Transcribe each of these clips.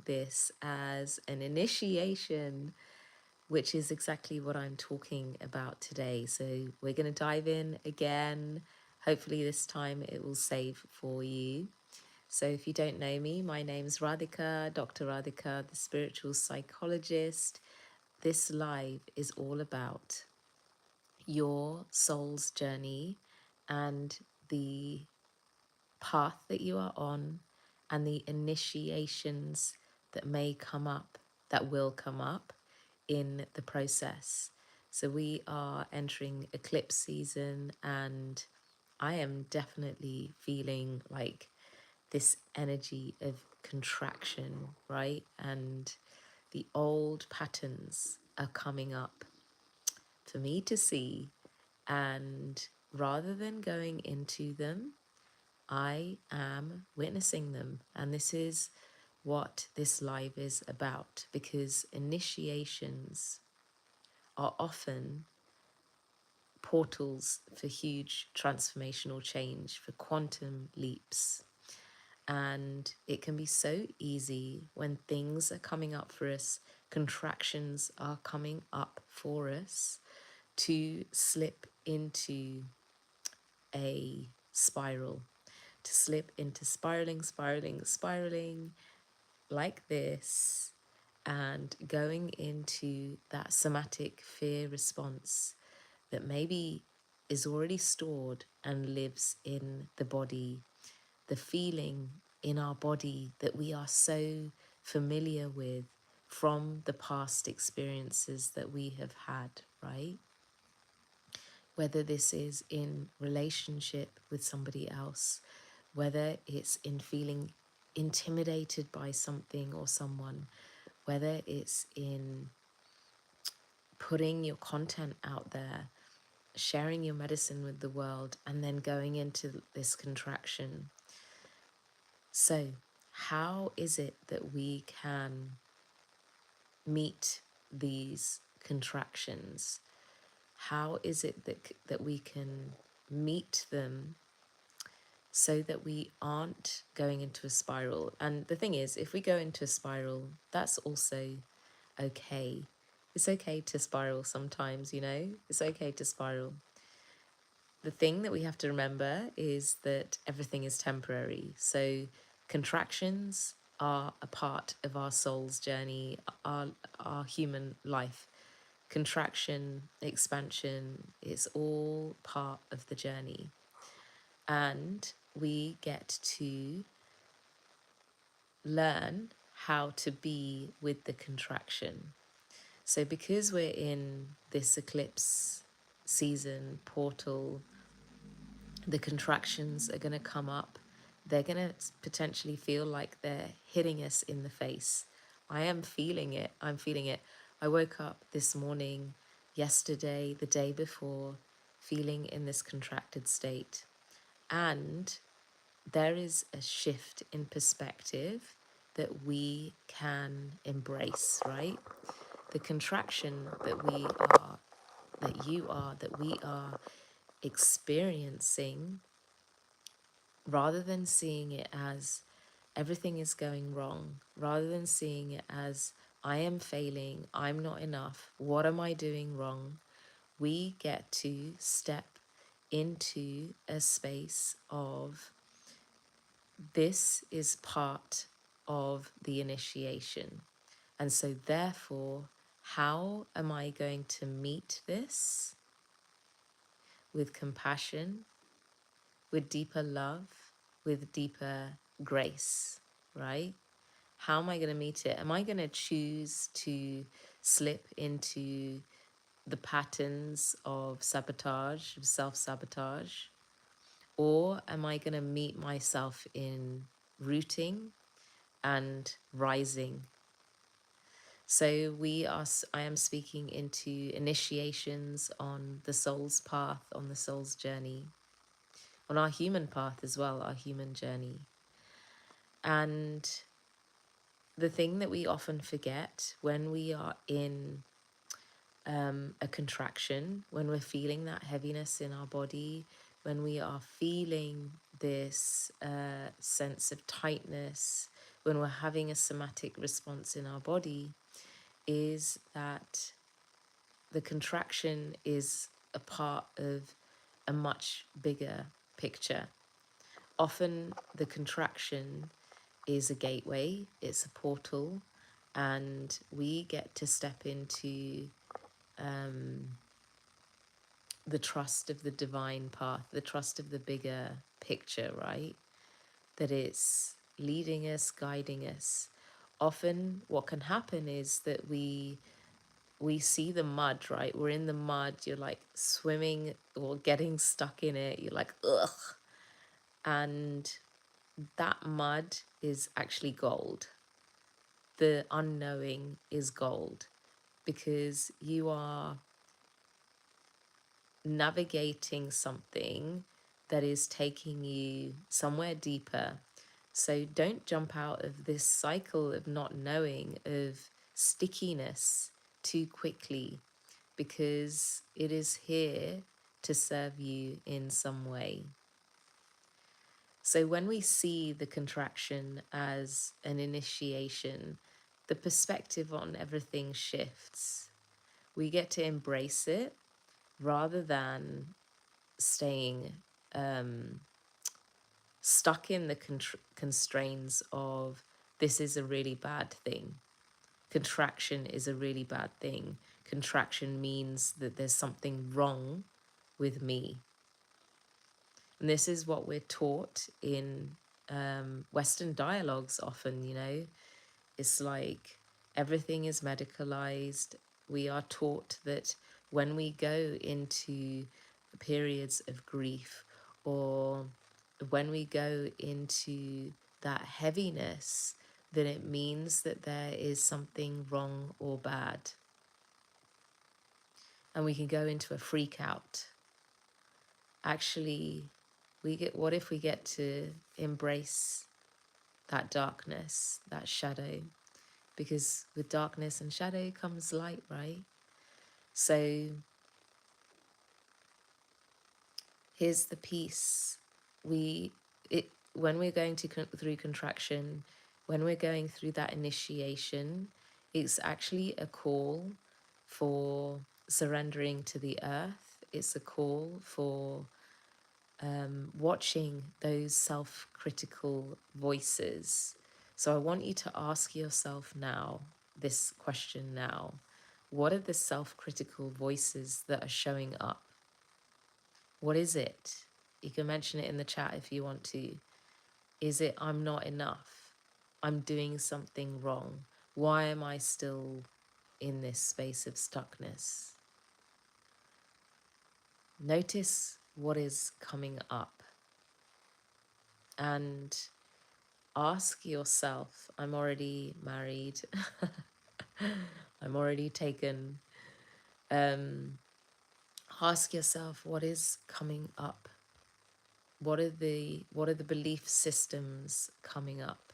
this as an initiation, which is exactly what I'm talking about today. So we're going to dive in again. Hopefully this time it will save for you. So if you don't know me, my name's Radhika, Dr. Radhika, the spiritual psychologist. This live is all about your soul's journey and the path that you are on and the initiations that may come up, that will come up in the process. So we are entering eclipse season, and I am definitely feeling like this energy of contraction, right? And the old patterns are coming up for me to see. And rather than going into them, I am witnessing them. And this is what this live is about, because initiations are often portals for huge transformational change, for quantum leaps. And it can be so easy when things are coming up for us, contractions are coming up for us, to slip into a spiral, to slip into spiraling like this, and going into that somatic fear response that maybe is already stored and lives in the body, the feeling in our body that we are so familiar with from the past experiences that we have had, right? Whether this is in relationship with somebody else, whether it's in feeling intimidated by something or someone, whether it's in putting your content out there, sharing your medicine with the world, and then going into this contraction. So, how is it that we can meet these contractions? How is it that we can meet them so that we aren't going into a spiral? And the thing is, if we go into a spiral, that's also okay. It's okay to spiral sometimes, you know? It's okay to spiral. The thing that we have to remember is that everything is temporary. So contractions are a part of our soul's journey, our human life. Contraction, expansion, it's all part of the journey. And we get to learn how to be with the contraction. So because we're in this eclipse season portal, the contractions are going to come up. They're going to potentially feel like they're hitting us in the face. I am feeling it. I'm feeling it. I woke up this morning, yesterday, the day before, feeling in this contracted state. And there is a shift in perspective that we can embrace, right? The contraction that we are, that you are, that we are experiencing, rather than seeing it as everything is going wrong, rather than seeing it as I am failing, I'm not enough, what am I doing wrong? We get to step into a space of this is part of the initiation. And so therefore, how am I going to meet this? With compassion, with deeper love, with deeper grace, right? How am I going to meet it? Am I going to choose to slip into the patterns of sabotage, of self-sabotage? Or am I going to meet myself in rooting and rising? So I am speaking into initiations on the soul's path, on the soul's journey, on our human path as well, our human journey. And the thing that we often forget when we are in a contraction, when we're feeling that heaviness in our body, when we are feeling this sense of tightness, when we're having a somatic response in our body is that the contraction is a part of a much bigger picture. Often the contraction is a gateway, it's a portal, and we get to step into the trust of the divine path, the trust of the bigger picture, right? That it's leading us, guiding us. Often what can happen is that we see the mud, right? We're in the mud, you're like swimming or getting stuck in it, you're like, ugh. And that mud is actually gold. The unknowing is gold because you are navigating something that is taking you somewhere deeper. So don't jump out of this cycle of not knowing, of stickiness too quickly, because it is here to serve you in some way. So when we see the contraction as an initiation, the perspective on everything shifts. We get to embrace it rather than staying stuck in the constraints of this is a really bad thing. Contraction is a really bad thing. Contraction means that there's something wrong with me. And this is what we're taught in Western dialogues often, you know. It's like everything is medicalized. We are taught that when we go into periods of grief or when we go into that heaviness, then it means that there is something wrong or bad. And we can go into a freak out. Actually, what if we get to embrace that darkness, that shadow? Because with darkness and shadow comes light, right? So here's the piece. When we're going through contraction, when we're going through that initiation, it's actually a call for surrendering to the earth. It's a call for watching those self-critical voices. So I want you to ask yourself now, this question now. What are the self-critical voices that are showing up? What is it? You can mention it in the chat if you want to. Is it I'm not enough? I'm doing something wrong. Why am I still in this space of stuckness? Notice what is coming up and ask yourself, I'm already married, I'm already taken. Ask yourself what is coming up. What are the belief systems coming up?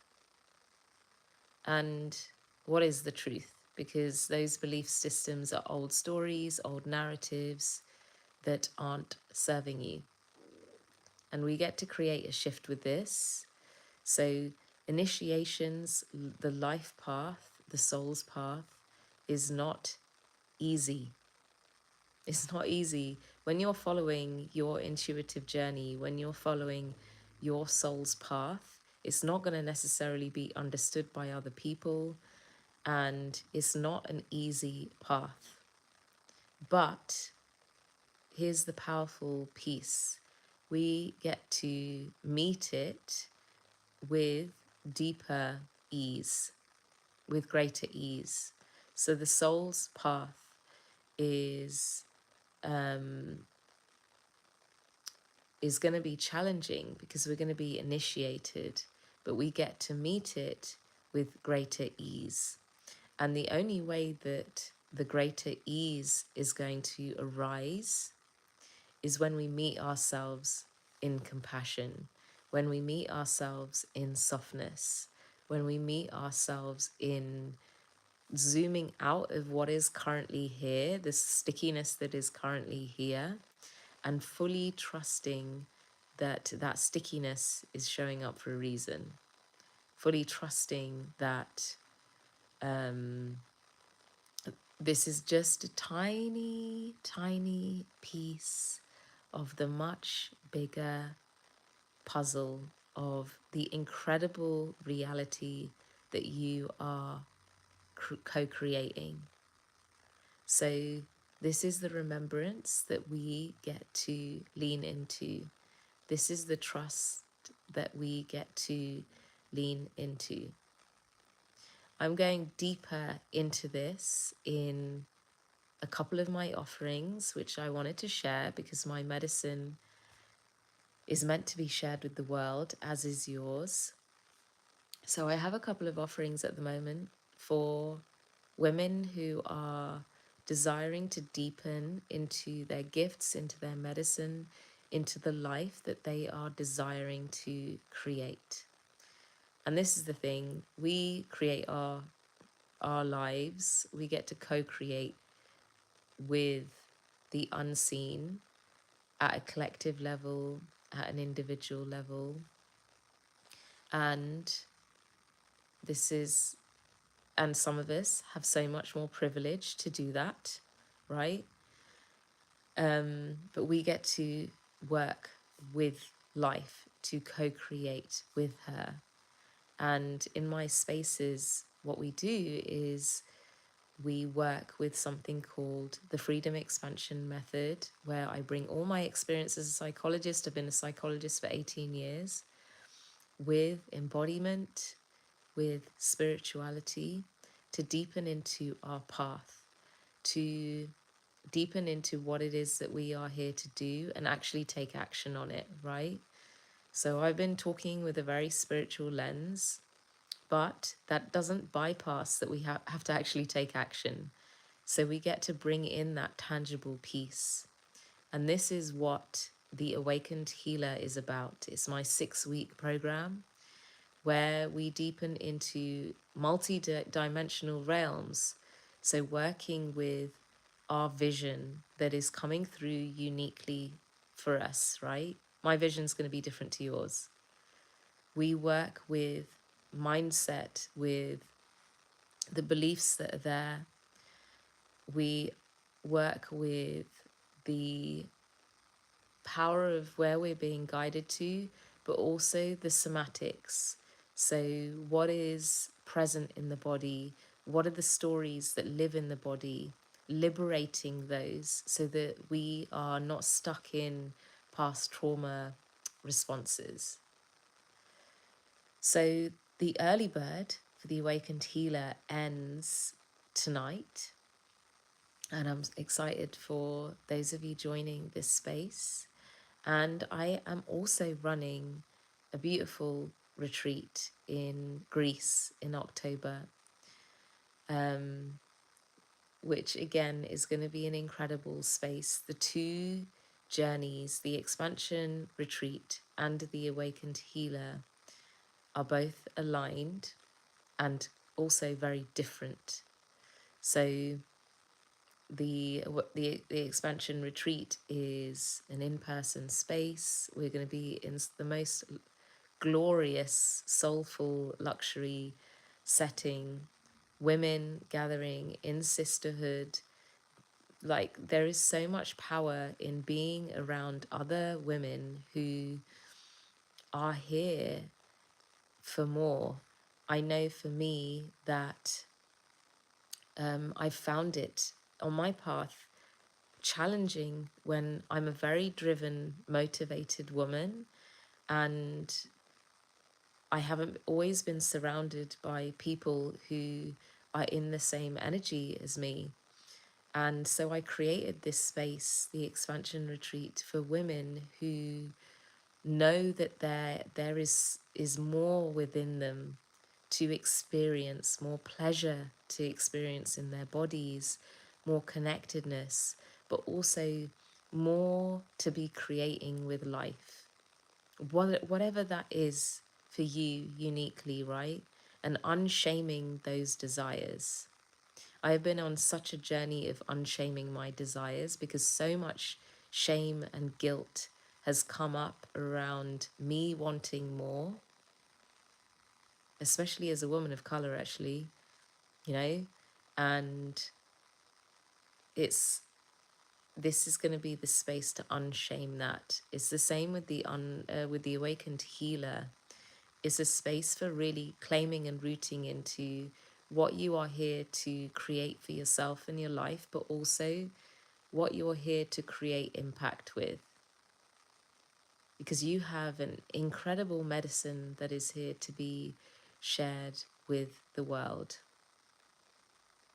And what is the truth? Because those belief systems are old stories, old narratives that aren't serving you. And we get to create a shift with this. So initiations, the life path, the soul's path is not easy. It's not easy. When you're following your intuitive journey, when you're following your soul's path, it's not going to necessarily be understood by other people, and it's not an easy path. But here's the powerful piece. We get to meet it with deeper ease, with greater ease. So the soul's path is going to be challenging because we're going to be initiated, but we get to meet it with greater ease. And the only way that the greater ease is going to arise is when we meet ourselves in compassion, when we meet ourselves in softness, when we meet ourselves in zooming out of what is currently here, the stickiness that is currently here, and fully trusting that that stickiness is showing up for a reason. fully trusting that this is just a tiny, tiny piece of the much bigger puzzle of the incredible reality that you are co-creating. So this is the remembrance that we get to lean into. This is the trust that we get to lean into. I'm going deeper into this in a couple of my offerings, which I wanted to share because my medicine is meant to be shared with the world, as is yours. So I have a couple of offerings at the moment for women who are desiring to deepen into their gifts, into their medicine, into the life that they are desiring to create. And this is the thing, we create our lives, we get to co-create with the unseen at a collective level, at an individual level. And this is, and some of us have so much more privilege to do that, right? But we get to work with life, to co-create with her. And in my spaces, what we do is we work with something called the Freedom Expansion Method, where I bring all my experience as a psychologist. I've been a psychologist for 18 years, with embodiment, with spirituality, to deepen into our path, to deepen into what it is that we are here to do and actually take action on it, right? So I've been talking with a very spiritual lens, but that doesn't bypass that we have to actually take action. So we get to bring in that tangible piece. And this is what the Awakened Healer is about. It's my 6-week program where we deepen into multi-dimensional realms. So working with our vision that is coming through uniquely for us, right? My vision's going to be different to yours. We work with mindset, with the beliefs that are there. We work with the power of where we're being guided to, but also the somatics. So, what is present in the body? What are the stories that live in the body? Liberating those so that we are not stuck in past trauma responses. So, the early bird for the Awakened Healer ends tonight. And I'm excited for those of you joining this space. And I am also running a beautiful retreat in Greece in October, which again is going to be an incredible space. The two journeys, the expansion retreat and the Awakened Healer, are both aligned and also very different. So the expansion retreat is an in-person space. We're going to be in the most glorious, soulful, luxury setting, women gathering in sisterhood. Like, there is so much power in being around other women who are here for more. I know for me that I found it on my path challenging when I'm a very driven, motivated woman, and I haven't always been surrounded by people who are in the same energy as me. And so I created this space, the expansion retreat, for women who know that there is more within them to experience, more pleasure to experience in their bodies, more connectedness, but also more to be creating with life. Whatever that is for you uniquely, right? And unshaming those desires. I have been on such a journey of unshaming my desires because so much shame and guilt has come up around me wanting more, especially as a woman of color, actually, you know, and it's this is going to be the space to unshame that. It's the same with the awakened healer. It's a space for really claiming and rooting into what you are here to create for yourself and your life, but also what you're here to create impact with. Because you have an incredible medicine that is here to be shared with the world.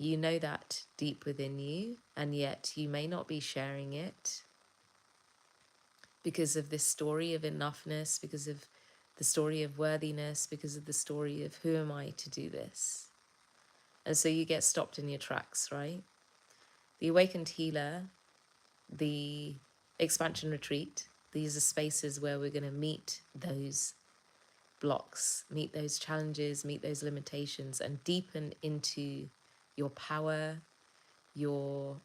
You know that deep within you, and yet you may not be sharing it because of this story of enoughness, because of the story of worthiness, because of the story of who am I to do this? And so you get stopped in your tracks, right? The awakened healer, the expansion retreat, these are spaces where we're going to meet those blocks, meet those challenges, meet those limitations, and deepen into your power, your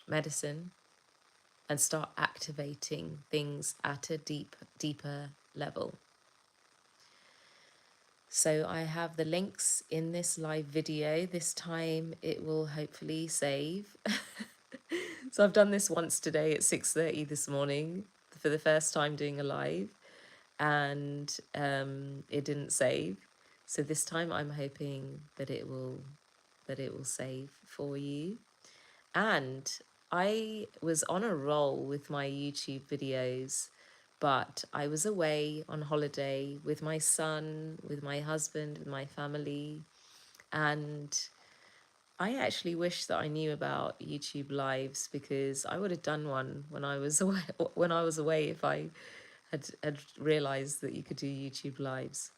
medicine, and start activating things at a deeper level. So I have the links in this live video. This time it will hopefully save. So I've done this once today at 6:30 this morning for the first time doing a live, and it didn't save. So this time I'm hoping that it will save for you. And I was on a roll with my YouTube videos, but I was away on holiday with my son, with my husband, with my family, and I actually wish that I knew about YouTube lives, because I would have done one when I was away. When I was away, if I had realized that you could do YouTube lives.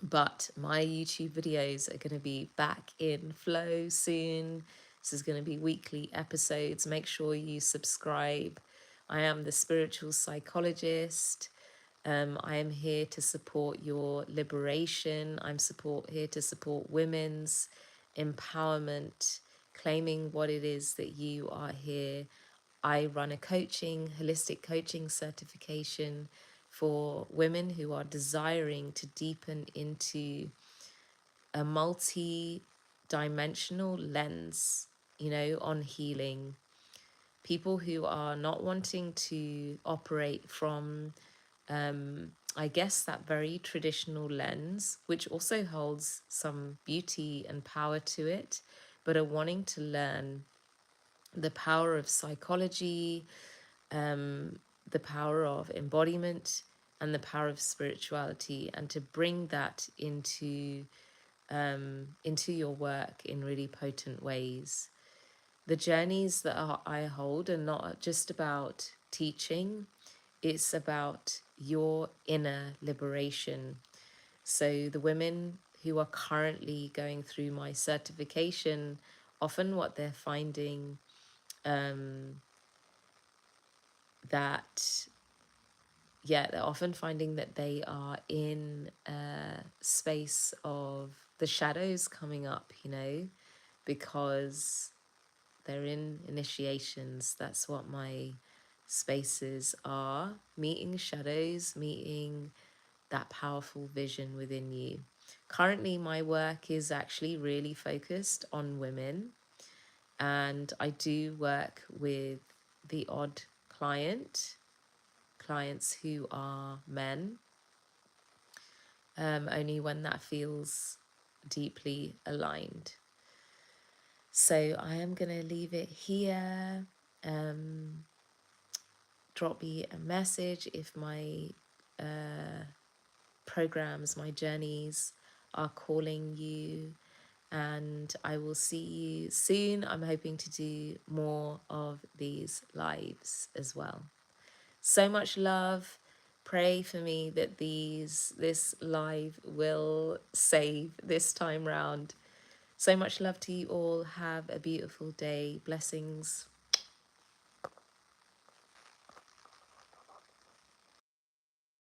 But my YouTube videos are going to be back in flow soon. This is going to be weekly episodes. Make sure you subscribe. I am the spiritual psychologist. I am here to support your liberation. Here to support women's empowerment, claiming what it is that you are here. I run a holistic coaching certification for women who are desiring to deepen into a multi-dimensional lens, on healing. People who are not wanting to operate from, I guess, that very traditional lens, which also holds some beauty and power to it, but are wanting to learn the power of psychology, the power of embodiment, and the power of spirituality, and to bring that into your work in really potent ways. The journeys that I hold are not just about teaching, it's about your inner liberation. So the women who are currently going through my certification, often what they're finding, that they're often finding that they are in a space of the shadows coming up, because they're in initiations. That's what my spaces are: meeting shadows, meeting that powerful vision within you. Currently, my work is actually really focused on women, and I do work with the odd clients who are men, only when that feels deeply aligned. So I am going to leave it here. Drop me a message if my programs, my journeys are calling you, and I will see you soon. I'm hoping to do more of these lives as well. So much love. Pray for me that this live will save this time round. So much love to you all. Have a beautiful day. Blessings.